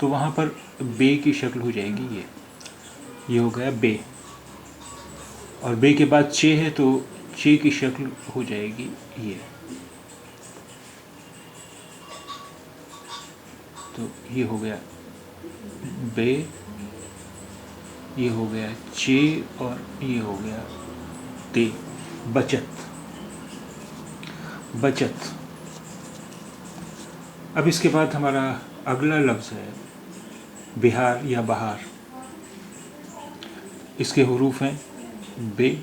تو وہاں پر بے کی شکل ہو جائے گی یہ ہو گیا بے، اور بے کے بعد چے ہے تو چے کی شکل ہو جائے گی یہ، تو یہ ہو گیا بے، یہ ہو گیا چے، اور یہ ہو گیا تے، بچت، بچت۔ اب اس کے بعد ہمارا اگلا لفظ ہے بہار یا بہار۔ اس کے حروف ہیں بے،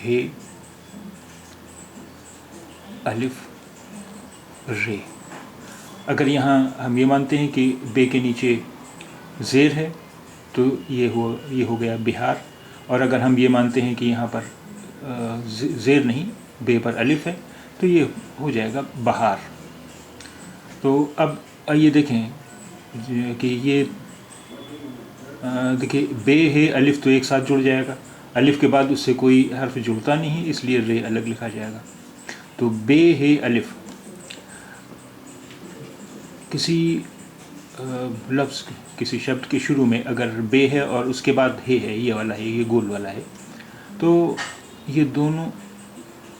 ہے، الف، رے۔ اگر یہاں ہم یہ مانتے ہیں کہ بے کے نیچے زیر ہے تو یہ ہو گیا بہار، اور اگر ہم یہ مانتے ہیں کہ یہاں پر زیر نہیں، بے پر الف ہے، تو یہ ہو جائے گا بہار۔ تو اب آئیے دیکھیں کہ یہ دیکھیں بے ہے الف تو ایک ساتھ جڑ جائے گا، الف کے بعد اس سے کوئی حرف جڑتا نہیں، اس لیے رے الگ لکھا جائے گا۔ تو بے ہے الف، کسی لفظ کسی شبد کے شروع میں اگر بے ہے اور اس کے بعد ہے یہ والا ہے، یہ گول والا ہے، تو یہ دونوں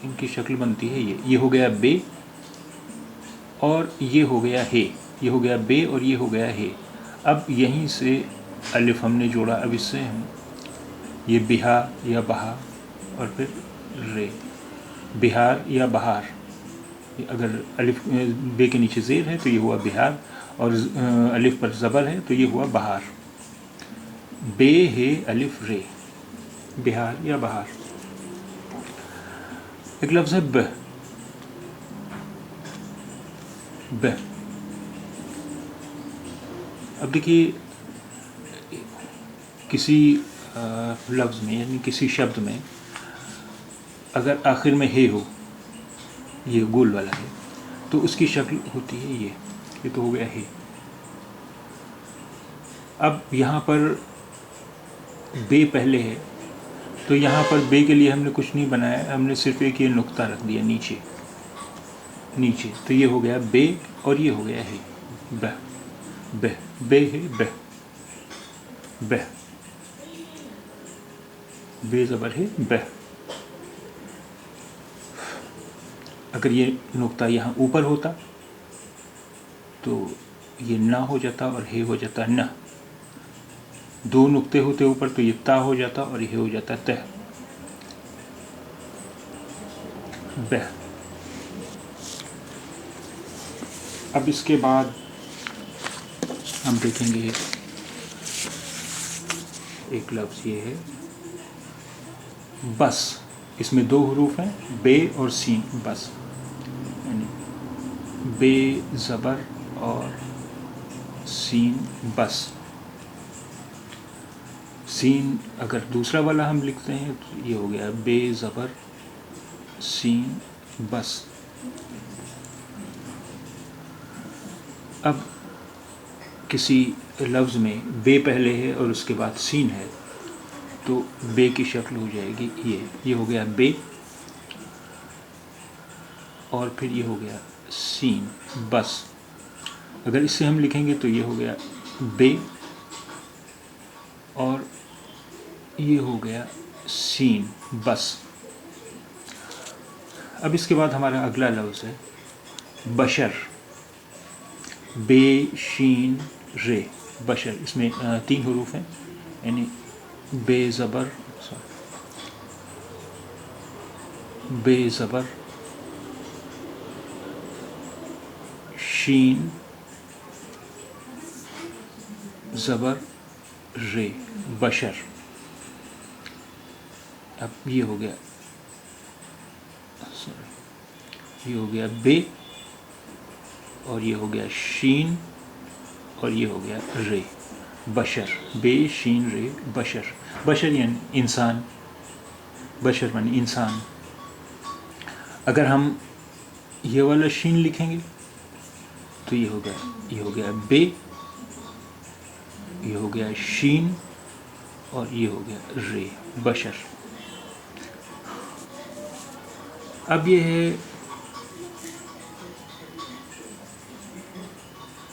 ان کی شکل بنتی ہے یہ ہو گیا بے، اور یہ ہو گیا ہے، یہ ہو گیا بے اور یہ ہو گیا ہے۔ اب یہیں سے الف ہم نے جوڑا، اب اس سے ہم یہ بہا یا بہا اور پھر رے، بہار یا بہار۔ اگر الف بے کے نیچے زیر ہے تو یہ ہوا بہار، اور الف پر زبر ہے تو یہ ہوا بہار۔ بے ہے الف رے، بہار یا بہار۔ ایک لفظ ہے ب، ب۔ اب دیکھیے کسی لفظ میں یعنی کسی شبد میں اگر آخر میں ہے ہو، یہ گول والا ہے، تو اس کی شکل ہوتی ہے یہ تو ہو گیا ہے۔ اب یہاں پر بے پہلے ہے تو یہاں پر بے کے لیے ہم نے کچھ نہیں بنایا، ہم نے صرف ایک یہ نقطہ رکھ دیا نیچے، تو یہ ہو گیا بے اور یہ ہو گیا ہے بہ، بہ، بے ہے بہ، بہ، بے زبر ہے بہ۔ اگر یہ نقطہ یہاں اوپر ہوتا تو یہ نہ ہو جاتا اور ہے ہو جاتا نہ، دو نقطے ہوتے اوپر تو یہ تا ہو جاتا اور یہ ہو جاتا تہ، بہ۔ اب اس کے بعد ہم دیکھیں گے ایک لفظ یہ ہے بس، اس میں دو حروف ہیں بے اور سین، بس، یعنی بے زبر اور سین بس۔ سین اگر دوسرا والا ہم لکھتے ہیں تو یہ ہو گیا بے زبر سین بس۔ اب کسی لفظ میں بے پہلے ہے اور اس کے بعد سین ہے تو بے کی شکل ہو جائے گی یہ ہو گیا بے، اور پھر یہ ہو گیا سین بس۔ اگر اس سے ہم لکھیں گے تو یہ ہو گیا بے اور یہ ہو گیا سین بس۔ اب اس کے بعد ہمارا اگلا لفظ ہے بشر، بے شین رے، بشر۔ اس میں تین حروف ہیں، یعنی بے زبر، بے زبر شین زبر رے، بشر۔ اب یہ ہو گیا یہ ہو گیا بے، اور یہ ہو گیا شین، اور یہ ہو گیا رے، بشر، بے شین رے بشر۔ بشر یعنی انسان، بشر یعنی انسان۔ اگر ہم یہ والا شین لکھیں گے تو یہ ہو گیا بے، یہ ہو گیا شین، اور یہ ہو گیا رے، بشر۔ اب یہ ہے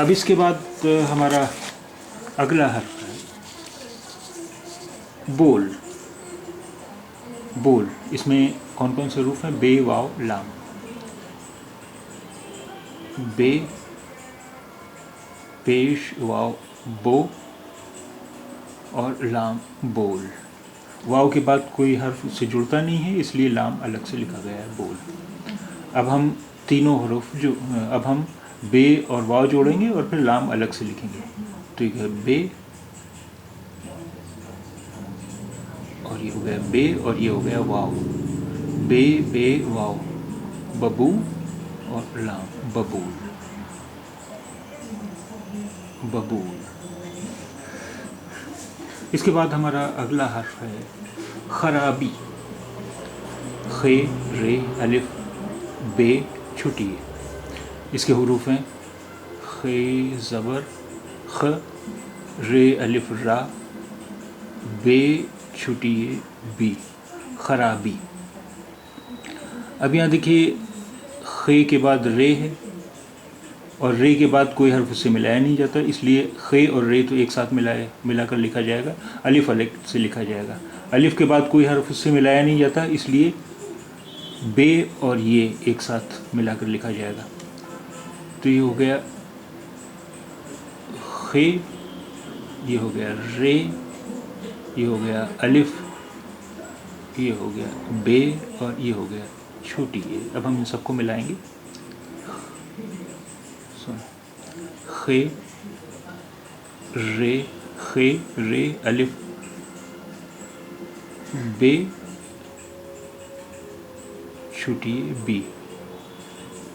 اب اس کے بعد ہمارا اگلا حرف ہے بول. بول اس میں کون کون سے حروف ہیں؟ بے، واو، لام. بے، پیش، واو، بو اور لام بول. واو کے بعد کوئی حرف اس سے جڑتا نہیں ہے، اس لیے لام الگ سے لکھا گیا ہے بول. اب ہم تینوں حروف اب ہم بے اور واو جوڑیں گے اور پھر لام الگ سے لکھیں گے. تو یہ بے اور یہ ہو گیا بے اور یہ ہو گیا واو. بے، بے، واو، ببو اور لام ببول. ببول. اس کے بعد ہمارا اگلا حرف ہے خرابی. خے، رے، الف، بے، چھٹی ہے. اس کے حروف ہیں خے زبر خ، رے الف را، بے چھٹی بی. خرابی. اب یہاں دیکھیے خے کے بعد رے ہے اور رے کے بعد کوئی حرف اس سے ملایا نہیں جاتا، اس لیے خے اور رے تو ایک ساتھ ملا کر لکھا جائے گا. الف الگ سے لکھا جائے گا. الف کے بعد کوئی حرف اس سے ملایا نہیں جاتا، اس لیے بے اور یہ ایک ساتھ ملا کر لکھا جائے گا. تو یہ ہو گیا خے، یہ ہو گیا رے، یہ ہو گیا الف، یہ ہو گیا بے اور یہ ہو گیا چھوٹی ہے. اب ہم ان سب کو ملائیں گے. خے، رے، خے، رے، الف، بے، چھٹی بی.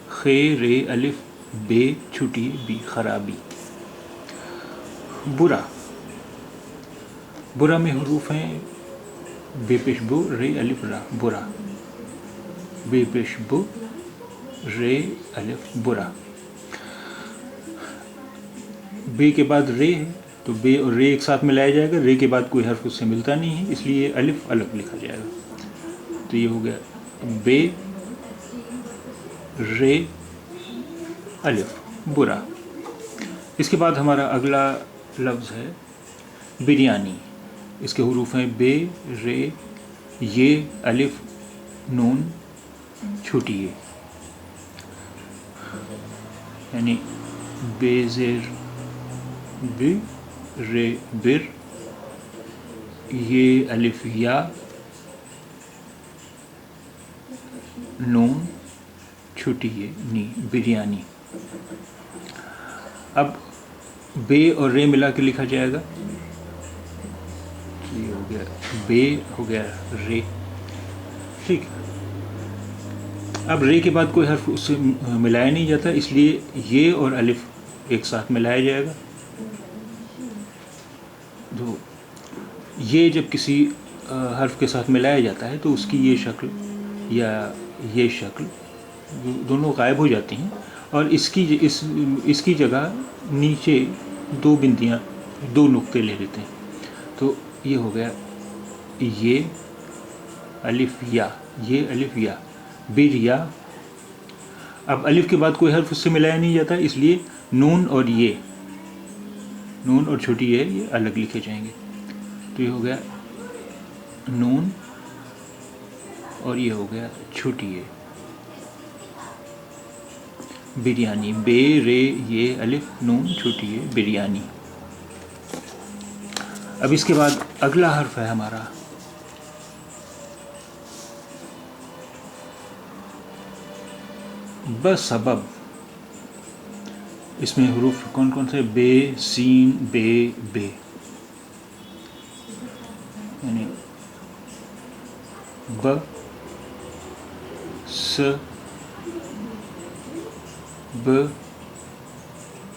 خے، رے، الف، بے، چھٹی بی. خرابی. برا. برا میں حروف ہیں بے پیش بو، رے الف را. برا. بے پیش بو، رے الف برا. بے کے بعد رے ہے تو بے اور رے ایک ساتھ ملایا جائے گا. رے کے بعد کوئی حرف اس سے ملتا نہیں ہے، اس لیے الف الگ لکھا جائے گا. تو یہ ہو گیا بے، رے، الف برا. اس کے بعد ہمارا اگلا لفظ ہے بریانی. اس کے حروف ہیں بے، رے، یہ، الف، نون، چھوٹی ہے. یعنی بے زیر بے، رے بر، یہ الف یا، نون، چھوٹی ہے نی. بریانی. اب بے اور رے ملا کے لکھا جائے گا. یہ ہو گیا بے، ہو گیا رے. ٹھیک. اب رے کے بعد کوئی حرف اس سے ملایا نہیں جاتا، اس لیے یہ اور الف ایک ساتھ ملایا جائے گا. تو یہ جب کسی حرف کے ساتھ ملایا جاتا ہے تو اس کی یہ شکل یا یہ شکل دونوں غائب ہو جاتی ہیں اور اس کی جگہ نیچے دو بندیاں، دو نقطے لے لیتے ہیں. تو یہ ہو گیا یہ الف یا، یہ الف یا، بر یا. اب الف کے بعد کوئی حرف اس سے ملایا نہیں جاتا، اس لیے نون اور یہ، نون اور چھوٹی یہ الگ لکھے جائیں گے. تو یہ ہو گیا نون اور یہ ہو گیا چھوٹی ہے. بریانی. بے، رے، یہ، الف، نون، چھوٹی ہے بریانی. اب اس کے بعد اگلا حرف ہے ہمارا بسبب. اس میں حروف کون کون سے؟ بے، سین، بے، بے. یعنی ب، س، ب،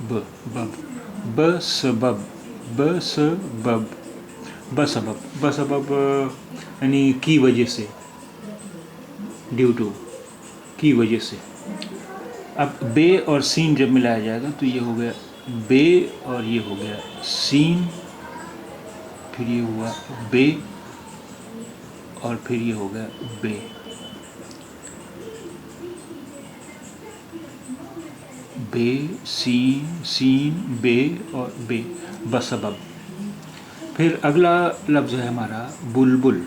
ب، بب. بسبب. بسبب. بسبب. بسبب یعنی کی وجہ سے، ڈیو ٹو، کی وجہ سے. اب بے اور سین جب ملایا جائے گا تو یہ ہو گیا بے اور یہ ہو گیا سین، پھر یہ ہوا بے اور پھر یہ ہو گیا بے. بے، سین بے اور بے، بسبب. پھر اگلا لفظ ہے ہمارا بلبل.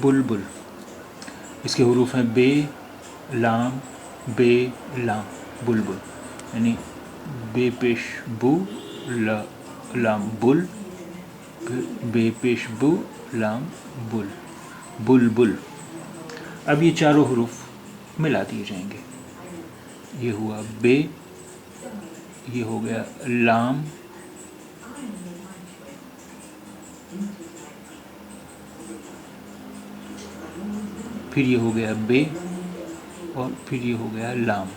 بلبل، اس کے حروف ہیں بے، لام، بے، لام. بلبل یعنی بے پیش بو، لام بل، پھر بے پیش بو، لام بل، بلبل. اب یہ چاروں حروف ملا دیے جائیں گے. یہ ہوا بے، یہ ہو گیا لام، پھر یہ ہو گیا بے، اور پھر یہ ہو گیا لام.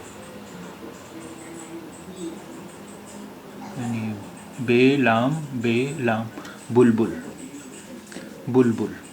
یعنی بے لام، بے لام، بلبل. بلبل.